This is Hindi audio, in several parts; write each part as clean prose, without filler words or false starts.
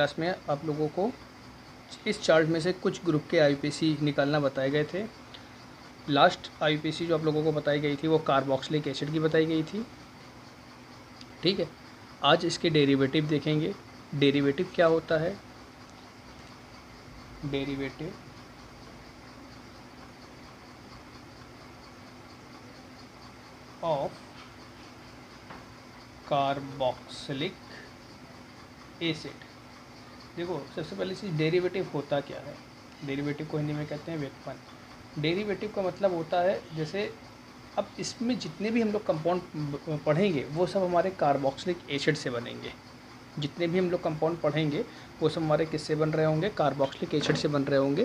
क्लास में आप लोगों को इस चार्ट में से कुछ ग्रुप के आईयूपीएसी निकालना बताए गए थे। लास्ट आईयूपीएसी जो आप लोगों को बताई गई थी वो कार्बोक्सिलिक एसिड की बताई गई थी। ठीक है, आज इसके डेरिवेटिव देखेंगे। डेरिवेटिव क्या होता है? Derivative of carboxylic acid. देखो, सबसे पहले चीज़ डेरिवेटिव होता क्या है। डेरिवेटिव को हिंदी में कहते हैं व्युत्पन्न। डेरिवेटिव का मतलब होता है, जैसे अब इसमें जितने भी हम लोग कंपाउंड पढ़ेंगे वो सब हमारे कार्बोक्सिलिक एसिड से बनेंगे। जितने भी हम लोग कंपाउंड पढ़ेंगे वो सब हमारे किससे बन रहे होंगे? कार्बोक्सिलिक एसिड से बन रहे होंगे।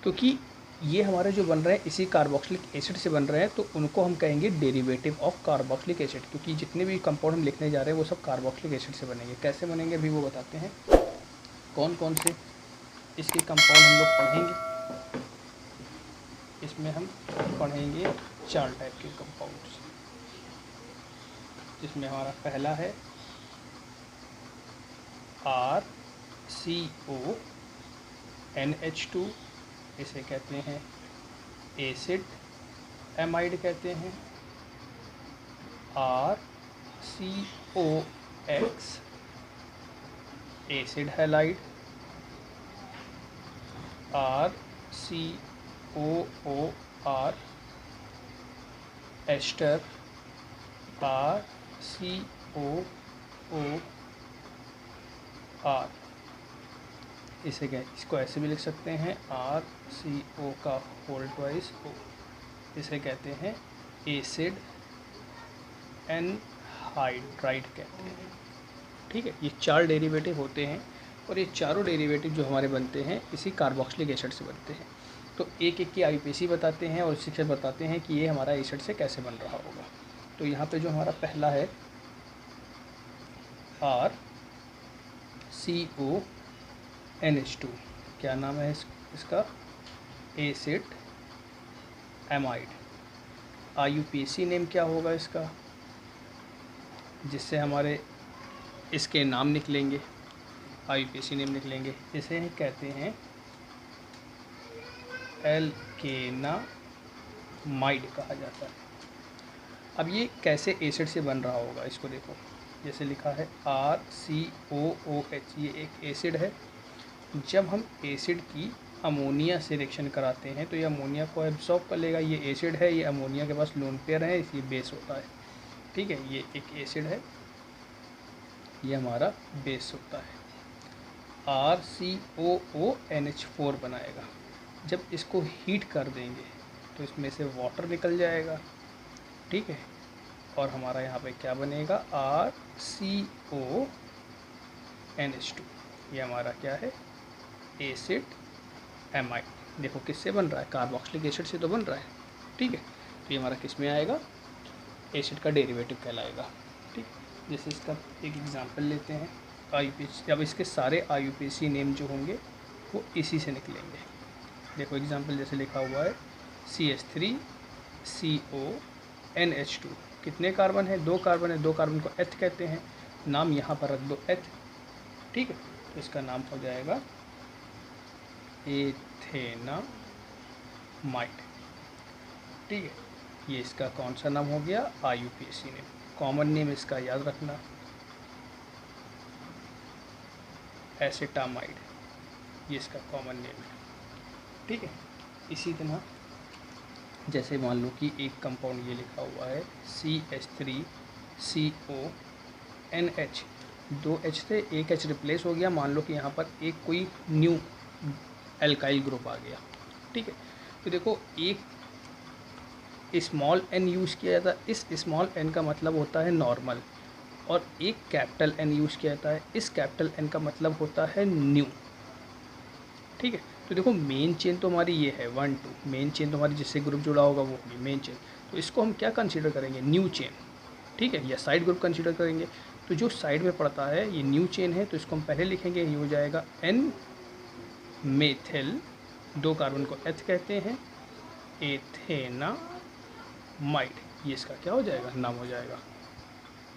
क्योंकि ये हमारे जो बन रहे हैं इसी कार्बोक्सिलिक एसिड से बन रहे हैं, तो उनको हम कहेंगे डेरिवेटिव ऑफ कार्बोक्सिलिक एसिड। क्योंकि जितने भी कंपाउंड हम लिखने जा रहे हैं वो सब कार्बोक्सिलिक एसिड से बनेंगे। कैसे बनेंगे अभी वो बताते हैं। कौन कौन से इसके कंपाउंड हम लोग पढ़ेंगे। इसमें हम पढ़ेंगे 4 टाइप के कंपाउंड्स, जिसमें हमारा पहला है RCONH2, इसे कहते हैं एसिड एमाइड कहते हैं। RCOX acid halide. RCOOR ester. RCOOR, इसे क्या, इसको ऐसे भी लिख सकते हैं RCO का होल ट्वाइस O। इसे कहते हैं एसिड एनहाइड्राइड कहते हैं। ठीक है, ये 4 डेरिवेटिव होते हैं और ये चारों डेरिवेटिव जो हमारे बनते हैं इसी कार्बोक्सिलिक एसिड से बनते हैं। तो एक एक की आईयूपीएसी बताते हैं और इसी से बताते हैं कि ये हमारा एसिड से कैसे बन रहा होगा। तो यहाँ पे जो हमारा पहला है RCONH2, क्या नाम है इसका? Acid amide. आईयूपीएसी नेम क्या होगा इसका, जिससे हमारे इसके नाम निकलेंगे, आईयूपीएसी नेम निकलेंगे। इसे कहते हैं एल्केनामाइड कहा जाता है। अब ये कैसे एसिड से बन रहा होगा इसको देखो। जैसे लिखा है RCOOH, ये एक एसिड है। जब हम एसिड की अमोनिया से रिएक्शन कराते हैं तो ये अमोनिया को एब्सॉर्ब कर लेगा। ये एसिड है, ये अमोनिया के पास लोन पेयर है, इसलिए बेस होता है। ठीक है, ये एक एसिड है, ये हमारा बेस होता है। RCOONH4 बनाएगा। जब इसको हीट कर देंगे तो इसमें से वाटर निकल जाएगा। ठीक है, और हमारा यहाँ पे क्या बनेगा? RCONH2, ये हमारा क्या है? Acid amide. देखो किससे बन रहा है? कार्बोक्सिलिक एसिड से तो बन रहा है। ठीक है, तो ये हमारा किस में आएगा? एसिड का डेरिवेटिव कहलाएगा। ठीक, जैसे इसका एक एग्जांपल लेते हैं आईयूपीएसी। अब इसके सारे आईयूपीएसी नेम जो होंगे वो इसी से निकलेंगे। देखो एग्जांपल जैसे लिखा हुआ है CH3CONH2। कितने कार्बन है? 2 कार्बन है। 2 कार्बन को एथ कहते हैं। नाम यहाँ पर रख दो एथ। ठीक है, तो इसका नाम हो जाएगा एथेनामाइड। ठीक है, ये इसका कौन सा नाम हो गया? IUPAC name. कॉमन नेम इसका याद रखना, एसिटामाइड, ये इसका कॉमन नेम है। ठीक है, इसी तरह जैसे मान लो कि एक कंपाउंड ये लिखा हुआ है CH3CONH। 2 H थे, एक H रिप्लेस हो गया। मान लो कि यहाँ पर एक कोई न्यू एल्काइल ग्रुप आ गया। ठीक है, तो देखो एक स्मॉल n यूज़ किया जाता है। इस स्मॉल n का मतलब होता है नॉर्मल, और एक कैपिटल N यूज़ किया जाता है। इस कैपिटल N का मतलब होता है न्यू। ठीक है, तो देखो मेन चेन तो हमारी ये है 1 2, मेन चेन तो हमारी जिससे ग्रुप जुड़ा होगा वो होगी मेन चेन। तो इसको हम क्या कंसीडर करेंगे? New chain. ठीक है, या साइड ग्रुप कंसीडर करेंगे। तो जो साइड में पड़ता है ये न्यू चेन है, तो इसको हम पहले लिखेंगे, ये हो जाएगा N मेथिल। 2 कार्बन को एथ कहते हैं, एथेनामाइड। ये इसका क्या हो जाएगा? नाम हो जाएगा।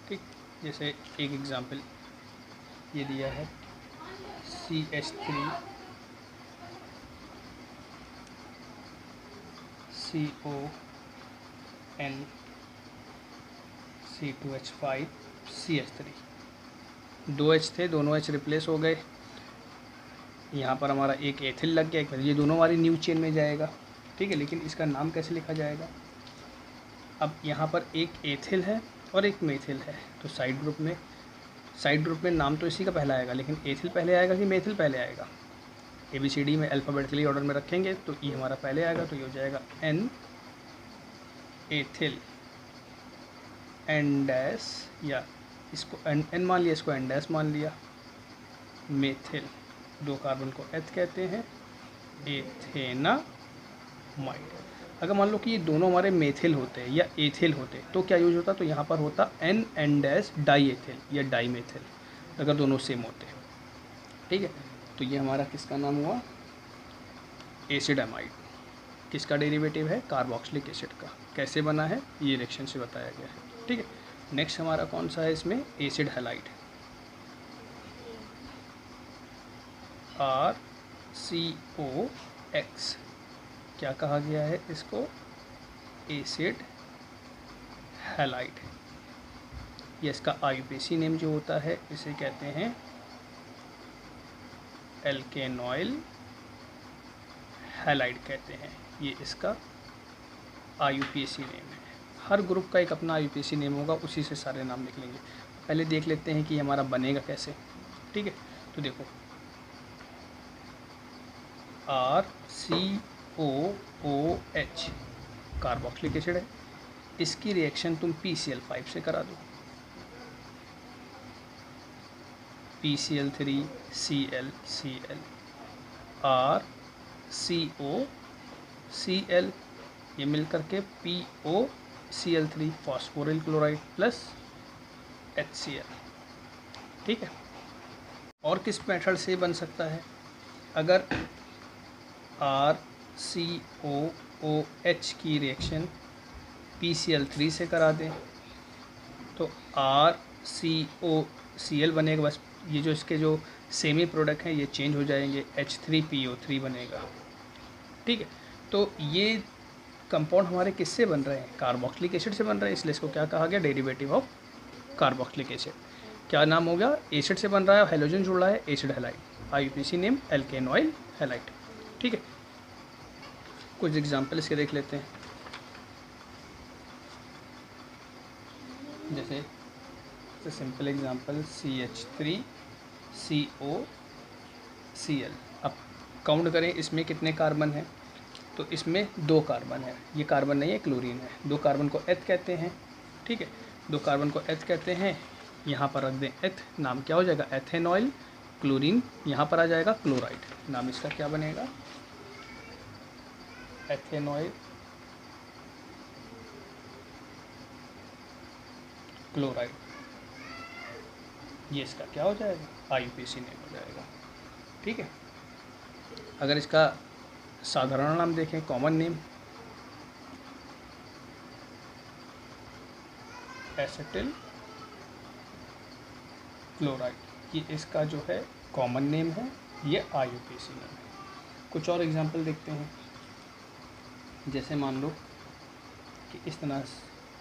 ठीक, जैसे एक एग्जांपल ये दिया है CH3 CON C2H5 CH3, 2 H थे, दोनों H रिप्लेस हो गए। यहाँ पर हमारा एक एथिल लग गया, एक ये दोनों हमारी न्यू चेन में जाएगा, ठीक है। लेकिन इसका नाम कैसे लिखा जाएगा? अब यहाँ पर एक एथिल है और एक मेथिल है, तो साइड ग्रुप में नाम तो इसी का पहला आएगा, लेकिन एथिल पहले आएगा कि मेथिल पहले आएगा? ABCD में अल्फ़ाबेटिकली ऑर्डर में रखेंगे तो ई हमारा पहले आएगा, तो ये हो जाएगा N एथिल N डैश, या इसको N मान लिया, इसको N डैश मान लिया। मेथिल, 2 कार्बन को एथ कहते हैं, एथेनामाइड। अगर मान लो कि ये दोनों हमारे मेथिल होते हैं या एथिल होते तो क्या यूज होता? तो यहाँ पर होता N डैश डाई एथिल या डाई मेथिल, अगर दोनों सेम होते, ठीक है। तो ये हमारा किसका नाम हुआ? Acid amide. किसका डेरिवेटिव है? कार्बोक्सिलिक एसिड का। कैसे बना है? ये रिएक्शन से बताया गया है, ठीक है। नेक्स्ट हमारा कौन सा है इसमें? Acid halide, RCOX। क्या कहा गया है इसको? Acid halide. ये इसका IUPAC नेम जो होता है इसे कहते हैं एल्केनॉइल हैलाइड कहते हैं। ये इसका IUPAC नेम है। हर ग्रुप का एक अपना IUPAC नेम होगा, उसी से सारे नाम लिख लेंगे। पहले देख लेते हैं कि हमारा बनेगा कैसे, ठीक है। तो देखो RCOOH कार्बोक्सिलिक एसिड है, इसकी रिएक्शन तुम PCl5 से करा दो, PCl3ClCl RCOCl, ये मिल करके POCl3 phosphoryl chloride plus HCl, ठीक है। और किस मेथड से बन सकता है? अगर RCOOH की रिएक्शन PCl3 से करा दें तो RCOCl बनेगा, बस ये जो इसके जो सेमी प्रोडक्ट हैं ये चेंज हो जाएंगे, H3PO3 बनेगा, ठीक है। तो ये कंपाउंड हमारे किससे बन रहे हैं? कार्बोक्सिलिक एसिड से बन रहे हैं, इसलिए इसको क्या कहा गया? Derivative of carboxylic acid. क्या नाम हो गया? एसिड से बन रहा है, हेलोजन जुड़ रहा है, acid halide. IUPAC name alkanoyl halide, ठीक है। कुछ एग्जाम्पल इसके देख लेते हैं, जैसे सिंपल एग्जांपल CH3COCl। अब काउंट करें इसमें कितने कार्बन हैं, तो इसमें 2 कार्बन है, ये कार्बन नहीं है, क्लोरीन है। 2 कार्बन को एथ कहते हैं, ठीक है। 2 कार्बन को एथ कहते हैं, यहाँ पर रख दें एथ, नाम क्या हो जाएगा? एथेनॉइल। क्लोरीन यहाँ पर आ जाएगा क्लोराइड, नाम इसका क्या बनेगा? एथेनॉइल क्लोराइड। ये इसका क्या हो जाएगा? IUPAC नेम हो जाएगा, ठीक है। अगर इसका साधारण नाम देखें, कॉमन नेम, एसिटिल क्लोराइड, ये इसका जो है कॉमन नेम है, ये IUPAC नेम है। कुछ और एग्जांपल देखते हैं, जैसे मान लो कि इस तरह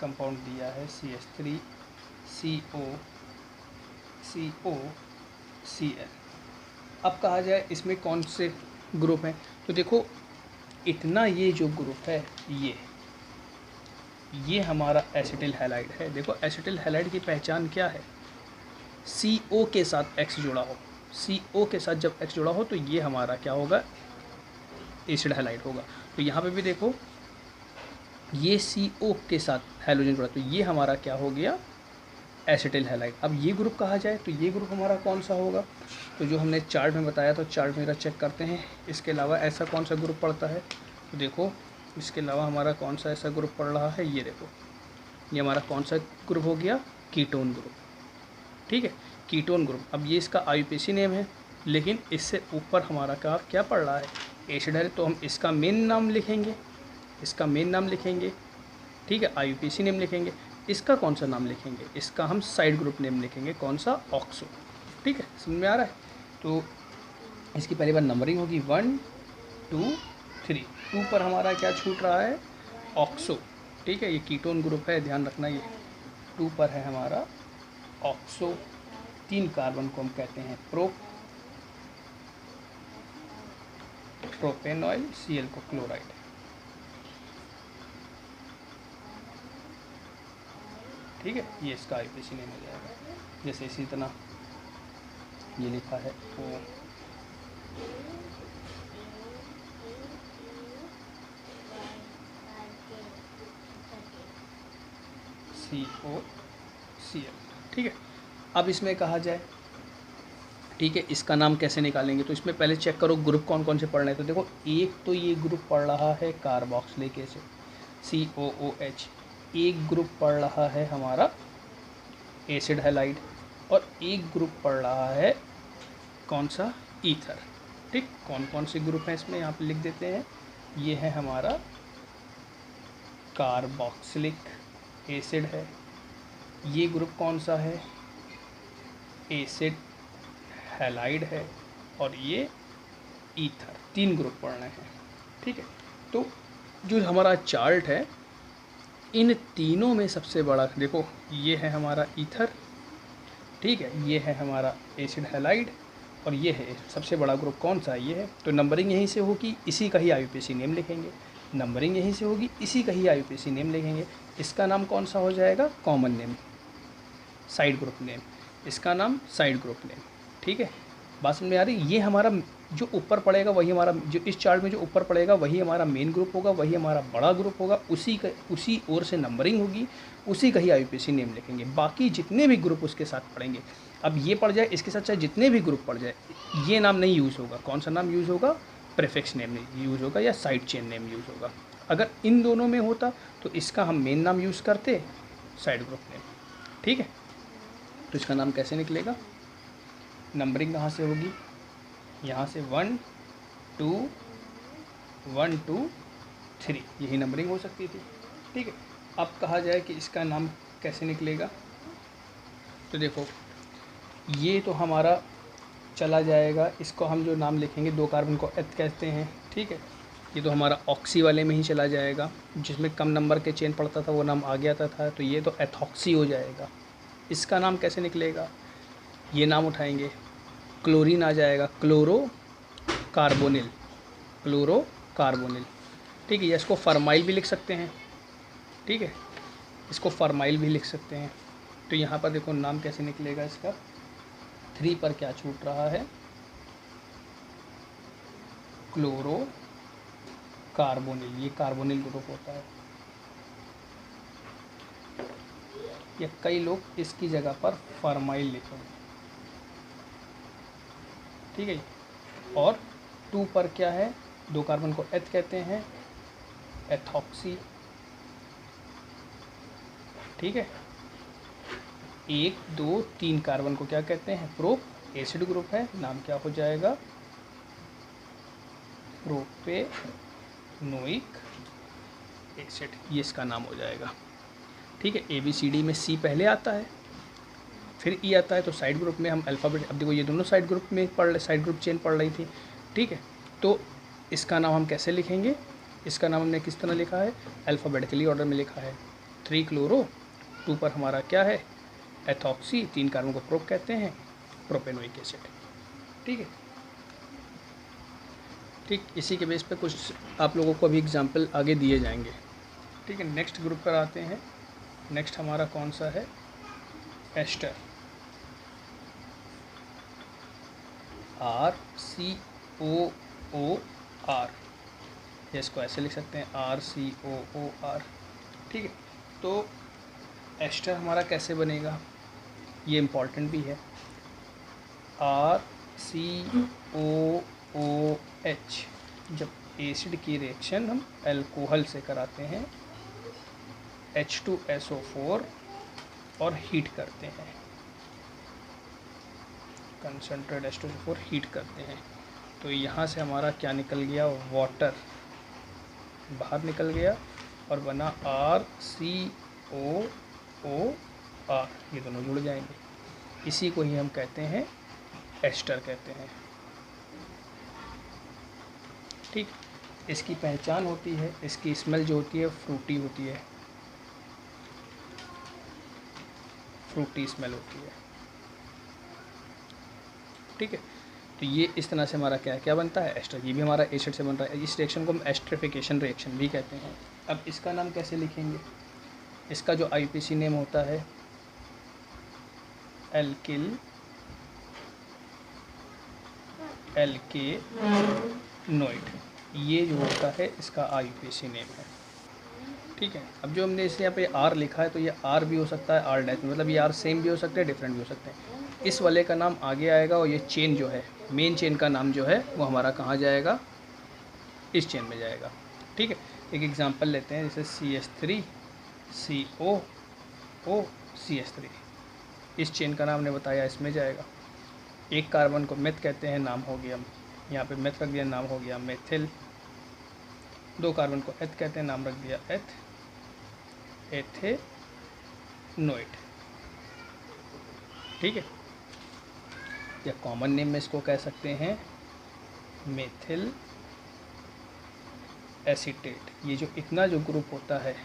कंपाउंड दिया है CH3COCl। अब कहा जाए इसमें कौन से ग्रुप हैं, तो देखो इतना ये जो ग्रुप है ये हमारा एसिटिल हैलाइड है। देखो एसिटिल हैलाइड की पहचान क्या है? CO के साथ X जुड़ा हो, CO के साथ जब X जुड़ा हो तो ये हमारा क्या होगा? एसिड हैलाइड होगा। तो यहाँ पे भी देखो ये CO के साथ हाइड्रोजन जुड़ा, तो ये हमारा क्या हो गया? Acetyl halide. अब ये ग्रुप कहा जाए तो ये ग्रुप हमारा कौन सा होगा? तो जो हमने चार्ट में बताया, तो चार्ट मेरा चेक करते हैं। इसके अलावा ऐसा कौन सा ग्रुप पड़ता है, तो देखो इसके अलावा हमारा कौन सा ऐसा ग्रुप पड़ रहा है, ये देखो ये हमारा कौन सा ग्रुप हो गया? कीटोन ग्रुप, ठीक है, कीटोन ग्रुप। अब ये इसका IUPAC नेम है, लेकिन इससे ऊपर हमारा क्या पड़ रहा है? एसिड है, तो हम इसका मेन नाम लिखेंगे, इसका मेन नाम लिखेंगे, ठीक है, IUPAC नेम लिखेंगे। इसका कौन सा नाम लिखेंगे? इसका हम साइड ग्रुप नेम लिखेंगे, कौन सा? ऑक्सो, ठीक है, समझ में आ रहा है? तो इसकी पहली बार नंबरिंग होगी 1 2 3। 2 पर हमारा क्या छूट रहा है, ऑक्सो। ठीक है, ये कीटोन ग्रुप है, ध्यान रखना। ये 2 पर है हमारा ऑक्सो। 3 कार्बन को हम कहते हैं प्रोपेनॉइल, Cl को क्लोराइड। ठीक है, ये इसका आईपीसी नेम हो जाएगा। जैसे इसी तरह ये लिखा है ओ COCl। ठीक है, अब इसमें कहा जाए, ठीक है, इसका नाम कैसे निकालेंगे, तो इसमें पहले चेक करो ग्रुप कौन कौन से पढ़ रहे हैं। तो देखो, एक तो ये ग्रुप पढ़ रहा है कार्बोक्सिलिक एसिड COOH, एक ग्रुप पढ़ रहा है हमारा एसिड हैलाइड, और एक ग्रुप पढ़ रहा है कौन सा, ईथर। ठीक, कौन कौन से ग्रुप हैं इसमें यहाँ पे लिख देते हैं। ये है हमारा कार्बोक्सिलिक एसिड है, ये ग्रुप कौन सा है, एसिड हैलाइड है, और ये ईथर। 3 ग्रुप पढ़ने हैं। ठीक है, तो जो हमारा चार्ट है, इन तीनों में सबसे बड़ा देखो, ये है हमारा ईथर, ठीक है, ये है हमारा एसिड हैलाइड, और ये है सबसे बड़ा ग्रुप कौन सा, ये है। तो नंबरिंग यहीं से होगी, इसी का ही आईयूपीएसी नेम लिखेंगे। नंबरिंग यहीं से होगी, इसी का ही आईयूपीएसी नेम लिखेंगे। इसका नाम कौन सा हो जाएगा, common name, side group name. इसका नाम साइड ग्रुप नेम। ठीक है, बात समझ में आ रही। ये हमारा जो ऊपर पड़ेगा वही हमारा, जो इस चार्ट में जो ऊपर पड़ेगा वही हमारा मेन ग्रुप होगा, वही हमारा बड़ा ग्रुप होगा, उसी ओर से नंबरिंग होगी, उसी का ही आईयूपीएसी नेम लिखेंगे। बाकी जितने भी ग्रुप उसके साथ पढ़ेंगे, अब ये पड़ जाए, इसके साथ चाहे जितने भी ग्रुप पड़ जाए, ये नाम नहीं यूज़ होगा। कौन सा नाम यूज़ होगा, प्रीफिक्स नेम यूज़ होगा, या साइड चेन नेम यूज़ होगा। अगर इन दोनों में होता तो इसका हम मेन नाम यूज़ करते, साइड ग्रुप नेम। ठीक है, तो इसका नाम कैसे निकलेगा, नंबरिंग कहाँ से होगी, यहाँ से 1 2 1 2 3, यही नंबरिंग हो सकती थी। ठीक है, अब कहा जाए कि इसका नाम कैसे निकलेगा, तो देखो, ये तो हमारा चला जाएगा, इसको हम जो नाम लिखेंगे, 2 कार्बन को एथ कहते हैं। ठीक है, ये तो हमारा ऑक्सी वाले में ही चला जाएगा, जिसमें कम नंबर के चेन पड़ता था वो नाम आ गया था, तो ये तो एथॉक्सी हो जाएगा। इसका नाम कैसे निकलेगा, ये नाम उठाएंगे, क्लोरीन आ जाएगा, क्लोरो कार्बोनिल, क्लोरो कार्बोनिल। ठीक है, या इसको फर्माइल भी लिख सकते हैं। ठीक है, इसको फर्माइल भी लिख सकते हैं। तो यहाँ पर देखो नाम कैसे निकलेगा इसका, 3 पर क्या छूट रहा है, क्लोरो कार्बोनिल, ये कार्बोनिल ग्रुप होता है। या कई लोग इसकी जगह पर फर्माइल लिखेंगे। ठीक है, और 2 पर क्या है, 2 कार्बन को एथ कहते हैं, एथॉक्सी। ठीक है, 1 2 3 कार्बन को क्या कहते हैं, प्रोप, एसिड ग्रुप है, नाम क्या हो जाएगा, प्रोपेनोइक एसिड, ये इसका नाम हो जाएगा। ठीक है, ABCD में C पहले आता है, फिर E आता है, तो साइड ग्रुप में हम अल्फ़ाबेट, अब देखो ये दोनों साइड ग्रुप में साइड ग्रुप चेन पढ़ रही थी। ठीक है, तो इसका नाम हम कैसे लिखेंगे, इसका नाम हमने किस तरह लिखा है, अल्फ़ाबेटिकली ऑर्डर में लिखा है। 3 क्लोरो, 2 पर हमारा क्या है, एथॉक्सी, 3 कार्बन को प्रोप कहते हैं, प्रोपेनोइक एसिड। ठीक है, ठीक, इसी के बेस पे कुछ आप लोगों को अभी एग्जाम्पल आगे दिए जाएंगे। ठीक है, नेक्स्ट ग्रुप पर आते हैं। नेक्स्ट हमारा कौन सा है, एस्टर, RCOOR, या इसको ऐसे लिख सकते हैं, RCOOR। ठीक है, तो एस्टर हमारा कैसे बनेगा, ये इम्पॉर्टेंट भी है। RCOOH, जब एसिड की रिएक्शन हम अल्कोहल से कराते हैं, H2SO4, और हीट करते हैं, कंसनट्रेट H2SO4 हीट करते हैं, तो यहाँ से हमारा क्या निकल गया, वाटर बाहर निकल गया, और बना RCOOR, ये दोनों जुड़ जाएंगे। इसी को ही हम कहते हैं एस्टर कहते हैं। ठीक, इसकी पहचान होती है, इसकी स्मेल जो होती है फ्रूटी होती है, फ्रूटी स्मेल होती है। ठीक है, तो ये इस तरह से हमारा क्या क्या बनता है, एस्टर। ये भी हमारा एसिड से बन रहा है। इस रिएक्शन को हम एस्टरिफिकेशन रिएक्शन भी कहते हैं। अब इसका नाम कैसे लिखेंगे, इसका जो आईपीसी नेम होता है एल्किल एल्केनोइड, ये जो होता है इसका आईपीसी नेम है। ठीक है, अब जो हमने इसे यहाँ पे आर लिखा है, तो ये आर भी हो सकता है, आर डैश, मतलब ये आर सेम भी हो सकते हैं, डिफरेंट भी हो सकते हैं। इस वाले का नाम आगे आएगा, और ये चेन जो है, मेन चेन का नाम जो है वो हमारा कहाँ जाएगा, इस चेन में जाएगा। ठीक है, एक एग्जांपल लेते हैं, जैसे CH3 COO CH3, इस चेन का नाम ने बताया, इसमें जाएगा। एक कार्बन को मेथ कहते हैं, नाम हो गया, यहाँ पे मेथ रख दिया, नाम हो गया मेथिल। दो कार्बन को एथ कहते हैं, नाम रख दिया एथेनोइड। ठीक है, या कॉमन नेम में इसको कह सकते हैं मेथिल एसीटेट। ये जो इतना जो ग्रुप होता है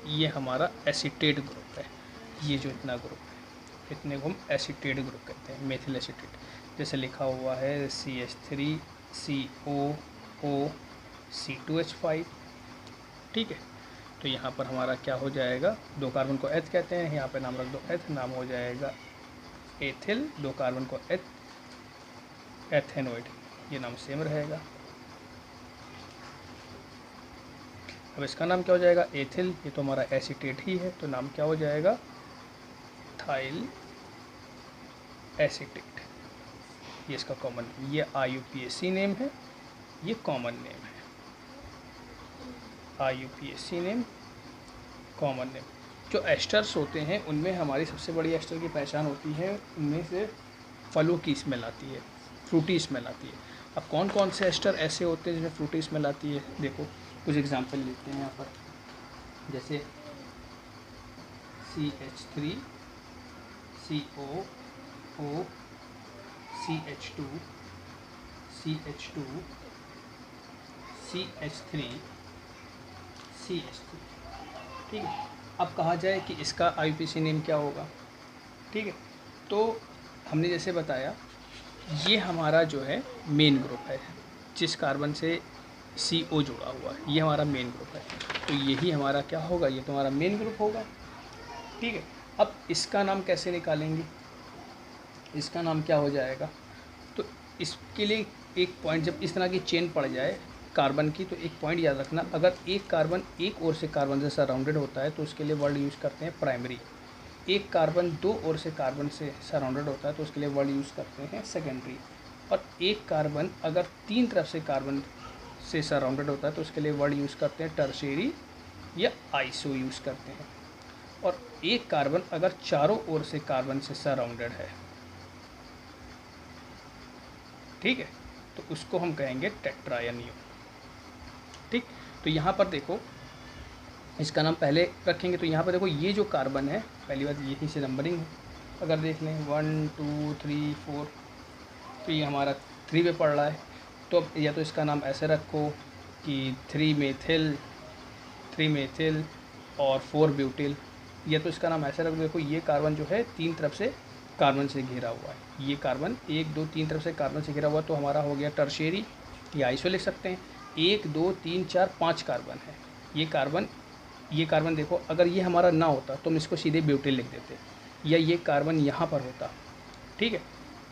ये हमारा एसीटेट ग्रुप है। ये जो इतना ग्रुप है, इतने को हम एसीटेट ग्रुप कहते हैं, मेथिल एसीटेट। जैसे लिखा हुआ है CH3 COO C2H5। ठीक है, तो यहाँ पर हमारा क्या हो जाएगा, दो कार्बन को एथ कहते हैं, यहाँ पे नाम रख दो एथ, नाम हो जाएगा एथिल। दो कार्बन को एथेनोइड, ये नाम सेम रहेगा। अब इसका नाम क्या हो जाएगा, एथिल, ये तो हमारा एसीटेट ही है, तो नाम क्या हो जाएगा, थाइल एसीटेट। ये इसका कॉमन, ये IUPAC नेम है, ये कॉमन नेम है, IUPAC नेम, कॉमन नेम। जो एस्टर्स होते हैं उनमें हमारी सबसे बड़ी एस्टर की पहचान होती है, उनमें से फलों की स्मेल आती है, फ्रूटी स्मेल आती है। अब कौन कौन से एस्टर ऐसे होते हैं जिसमें फ्रूटी स्मेल आती है, देखो कुछ एग्जांपल लेते हैं यहाँ पर। जैसे CH3 COO CH2 CH2 CH3 CH3। ठीक है, अब कहा जाए कि इसका IUPAC नेम क्या होगा। ठीक है, तो हमने जैसे बताया, ये हमारा जो है मेन ग्रुप है, जिस कार्बन से CO जुड़ा हुआ है, ये हमारा मेन ग्रुप है, तो यही हमारा क्या होगा, ये तो हमारा मेन ग्रुप होगा। ठीक है, अब इसका नाम कैसे निकालेंगे, इसका नाम क्या हो जाएगा, तो इसके लिए एक पॉइंट, जब इस तरह की चेन पड़ जाए कार्बन की, तो एक पॉइंट याद रखना, अगर एक कार्बन एक ओर से कार्बन से सराउंडेड होता है तो उसके लिए वर्ड यूज़ करते हैं प्राइमरी। एक कार्बन दो ओर से कार्बन से सराउंडेड होता है तो उसके लिए वर्ड यूज़ करते हैं सेकेंडरी। और एक कार्बन अगर तीन तरफ से कार्बन से सराउंडेड होता है तो उसके लिए वर्ड यूज़ करते हैं टर्शियरी या आइसो यूज़ करते हैं। और एक कार्बन अगर चारों ओर से कार्बन से सराउंडेड है, ठीक है, तो उसको हम कहेंगे टेट्रायनियो। ठीक, तो यहाँ पर देखो, इसका नाम पहले रखेंगे, तो यहाँ पर देखो ये जो कार्बन है, पहली बात यहीं से नंबरिंग है, अगर देख लें 1 2 3 4, तो ये हमारा 3 पे पड़ रहा है, तो अब या तो इसका नाम ऐसे रखो कि 3 मेथिल और 4 ब्यूटिल, या तो इसका नाम ऐसे रख दो। देखो ये कार्बन जो है तीन तरफ से कार्बन से घिरा हुआ है, ये कार्बन 1 2 3 तरफ से कार्बन से घिरा हुआ, तो हमारा हो गया टर्शियरी, या आइसो लिख सकते हैं। 1 2 3 4 5 कार्बन है, ये कार्बन देखो, अगर ये हमारा ना होता तो हम इसको सीधे ब्यूटिल लिख देते, या ये कार्बन यहाँ पर होता, ठीक है,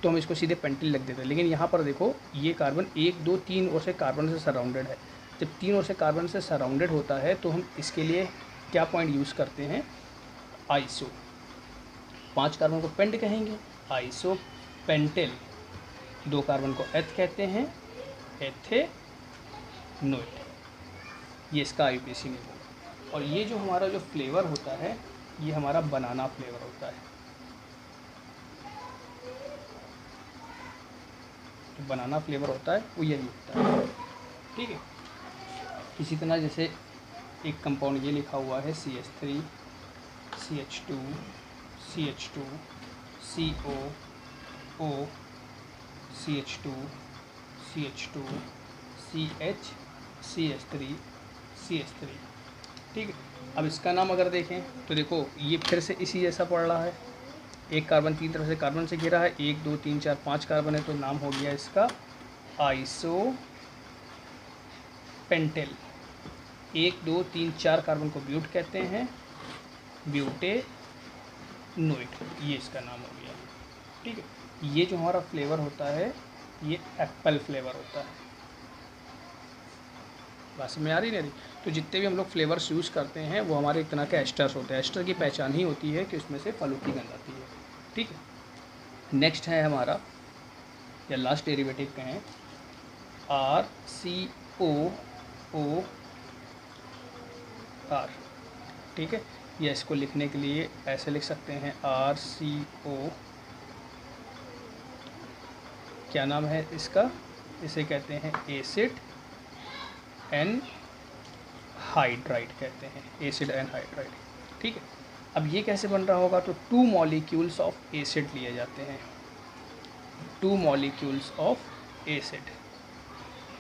तो हम इसको सीधे पेंटिल लिख देते। लेकिन यहाँ पर देखो ये कार्बन 1 2 3 ओर से कार्बन से सराउंडेड है। जब 3 ओर से कार्बन से सराउंडेड होता है तो हम इसके लिए क्या पॉइंट यूज़ करते हैं, आइसो। 5 कार्बन को पेंट कहेंगे, आइसो पेंटिल। 2 कार्बन को एथ कहते हैं, एथेनोइड। ये इसका IUPAC नेम होगा। और ये जो हमारा जो फ्लेवर होता है, ये हमारा बनाना फ्लेवर होता है। जो बनाना फ्लेवर होता है वो यही होता है, ठीक है। इसी तरह जैसे एक कंपाउंड ये लिखा हुआ है CH3 CH2 CH2 COO CH2 CH2 CH CH3 CH3। ठीक है, अब इसका नाम अगर देखें तो देखो ये फिर से इसी जैसा पड़ रहा है, एक कार्बन तीन तरफ से कार्बन से घिरा है, 1 2 3 4 5 कार्बन है, तो नाम हो गया इसका आइसो पेंटेल। 1 2 3 4 कार्बन को ब्यूट कहते हैं, ब्यूटेनोइट, ये इसका नाम हो गया। ठीक है, ये जो हमारा फ्लेवर होता है ये एप्पल फ्लेवर होता है। बात समझ में आ रही नहीं? तो जितने भी हम लोग फ्लेवर्स यूज़ करते हैं वो हमारे एक तरह के एस्टर्स होते हैं। एस्टर की पहचान ही होती है कि उसमें से फलों की गंध आती है। ठीक है, नेक्स्ट है हमारा या लास्ट डेरिवेटिव कहें RCOOR। ठीक है, या इसको लिखने के लिए ऐसे लिख सकते हैं RCO, क्या नाम है इसका, इसे कहते हैं एसिड एनहाइड्राइड कहते हैं, एसिड एनहाइड्राइड। ठीक है, अब ये कैसे बन रहा होगा, तो 2 मॉलिक्यूल्स ऑफ एसिड लिए जाते हैं, 2 मॉलिक्यूल्स ऑफ एसिड,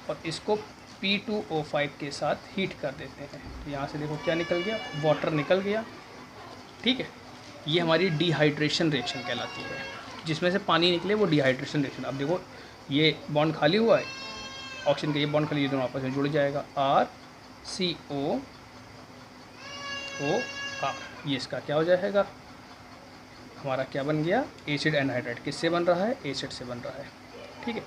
और इसको P2O5 के साथ हीट कर देते हैं। तो यहाँ से देखो क्या निकल गया, वाटर निकल गया। ठीक है, ये हमारी डिहाइड्रेशन रिएक्शन कहलाती है, जिसमें से पानी निकले वो डिहाइड्रेशन रिएक्शन। अब देखो ये बॉन्ड खाली हुआ है, ऑक्सीजन का ये बॉन्ड खाली, ये दोनों आपस में जुड़ जाएगा, RCOOR, ये इसका क्या हो जाएगा, हमारा क्या बन गया, एसिड एनहाइड्राइड। किससे बन रहा है, एसिड से बन रहा है। ठीक है,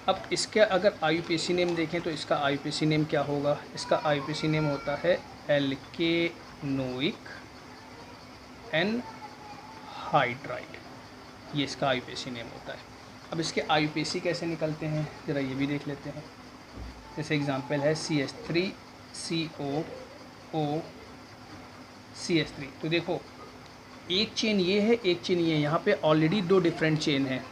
अब इसके अगर IUPAC नेम देखें तो इसका IUPAC नेम क्या होगा, इसका IUPAC नेम होता है एल्केनोइक एनहाइड्राइड, ये इसका IUPAC नेम होता है। अब इसके IUPAC कैसे निकलते हैं ज़रा ये भी देख लेते हैं। जैसे एग्जांपल है CH3COO CH3, तो देखो एक चेन ये है, एक चेन ये है, यहाँ पे ऑलरेडी 2 डिफरेंट चेन है,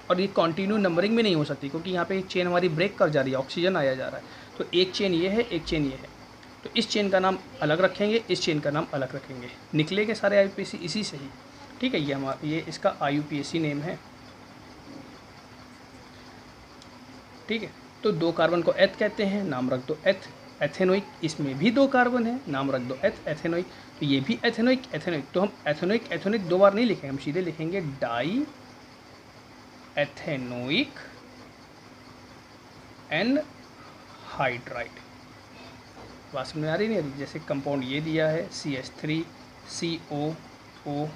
और ये कंटिन्यू नंबरिंग में नहीं हो सकती क्योंकि यहाँ पे एक चेन हमारी ब्रेक कर जा रही है, ऑक्सीजन आया जा रहा है। तो एक चेन ये है, एक चेन ये है, तो इस चेन का नाम अलग रखेंगे, इस चेन का नाम अलग रखेंगे, निकलेंगे सारे IUPAC इसी से ही। ठीक है, ये इसका IUPAC नेम है। ठीक है, तो 2 कार्बन को एथ कहते हैं, नाम रख दो एथ, एथेनोइक, इसमें भी 2 कार्बन है, नाम रख दो एथ, एथेनोइक, तो ये भी एथेनोइक, एथेनोइक। तो हम एथेनोइक एथेनोइक 2 बार नहीं लिखेंगे, हम सीधे लिखेंगे डाई एथेनोइक एनहाइड्राइड। बात समझ में आ रही नहीं? जैसे कंपाउंड ये दिया है CH3COO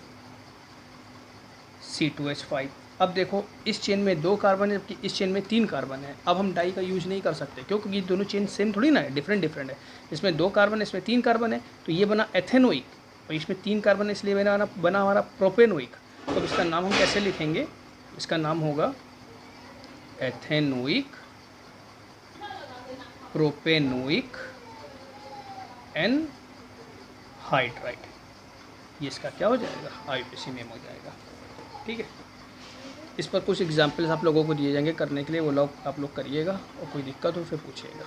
C2H5। अब देखो इस चेन में 2 कार्बन है जबकि इस चेन में 3 कार्बन है। अब हम डाई का यूज नहीं कर सकते क्योंकि ये दोनों चेन सेम थोड़ी ना है, डिफरेंट डिफरेंट है। इसमें 2 कार्बन है, इसमें 3 कार्बन है, तो ये बना एथेनोइक, और इसमें 3 कार्बन है इसलिए बना हमारा प्रोपेनोइक। तो इसका नाम हम कैसे लिखेंगे, इसका नाम होगा एथेनोइक प्रोपेनोइक एनहाइड्राइड, ये इसका क्या हो जाएगा, IUPAC नेम हो जाएगा। ठीक है, इस पर कुछ एग्जाम्पल्स आप लोगों को दिए जाएंगे करने के लिए, वो लोग आप लोग करिएगा, और कोई दिक्कत हो फिर पूछिएगा।